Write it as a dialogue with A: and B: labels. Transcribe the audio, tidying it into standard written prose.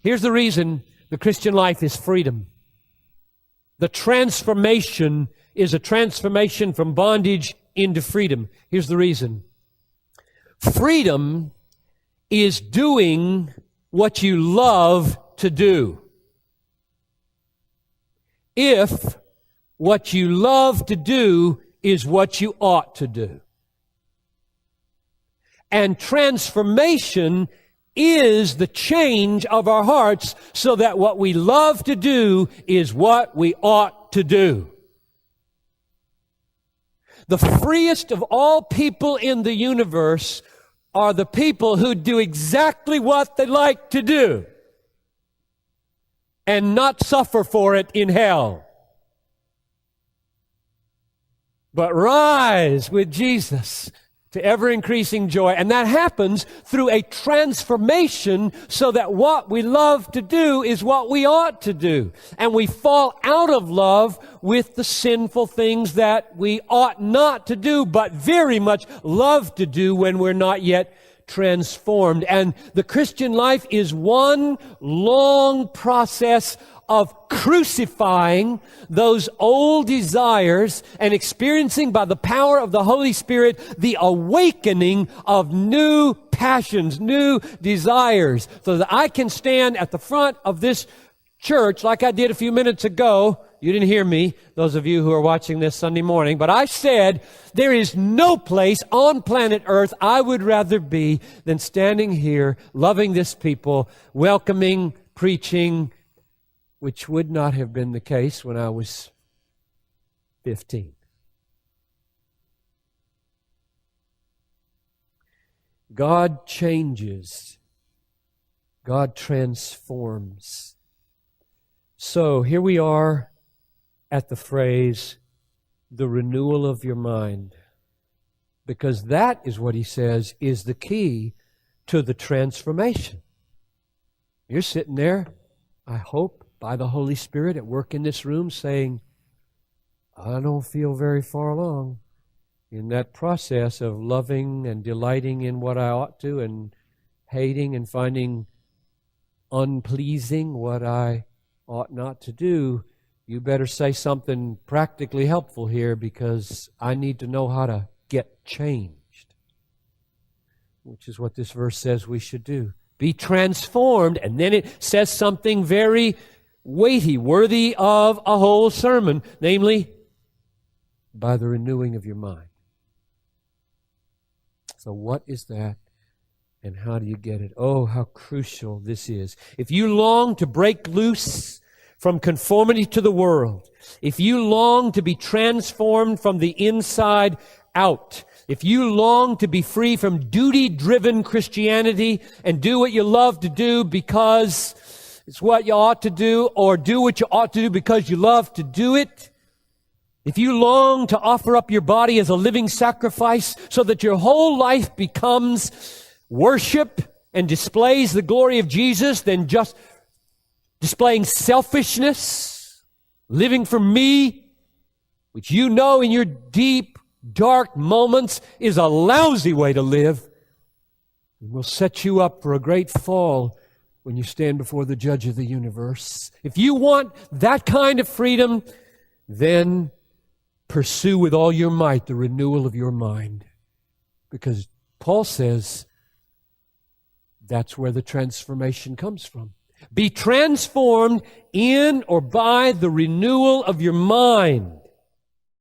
A: Here's the reason the Christian life is freedom. The transformation is a transformation from bondage into freedom. Here's the reason. Freedom is doing what you love to do. If what you love to do is what you ought to do. And transformation is the change of our hearts so that what we love to do is what we ought to do. The freest of all people in the universe are the people who do exactly what they like to do and not suffer for it in hell, but rise with Jesus to ever-increasing joy. And that happens through a transformation so that what we love to do is what we ought to do. And we fall out of love with the sinful things that we ought not to do, but very much love to do when we're not yet transformed. And the Christian life is one long process of crucifying those old desires and experiencing by the power of the Holy Spirit the awakening of new passions, new desires, so that I can stand at the front of this church like I did a few minutes ago. You didn't hear me, those of you who are watching this Sunday morning, but I said there is no place on planet Earth I would rather be than standing here, loving this people, welcoming, preaching, which would not have been the case when I was 15. God changes. God transforms. So here we are at the phrase, the renewal of your mind. Because that is what he says is the key to the transformation. You're sitting there, I hope, by the Holy Spirit at work in this room saying, I don't feel very far along in that process of loving and delighting in what I ought to and hating and finding unpleasing what I ought not to do. You better say something practically helpful here because I need to know how to get changed, which is what this verse says we should do. Be transformed, and then it says something very weighty, worthy of a whole sermon, namely, by the renewing of your mind. So what is that, and how do you get it? Oh, how crucial this is. If you long to break loose from conformity to the world, if you long to be transformed from the inside out, if you long to be free from duty-driven Christianity and do what you love to do because it's what you ought to do, or do what you ought to do because you love to do it, if you long to offer up your body as a living sacrifice so that your whole life becomes worship and displays the glory of Jesus than just displaying selfishness, living for me, which you know in your deep, dark moments is a lousy way to live, it will set you up for a great fall when you stand before the judge of the universe. If you want that kind of freedom, then pursue with all your might the renewal of your mind. Because Paul says that's where the transformation comes from. Be transformed in or by the renewal of your mind.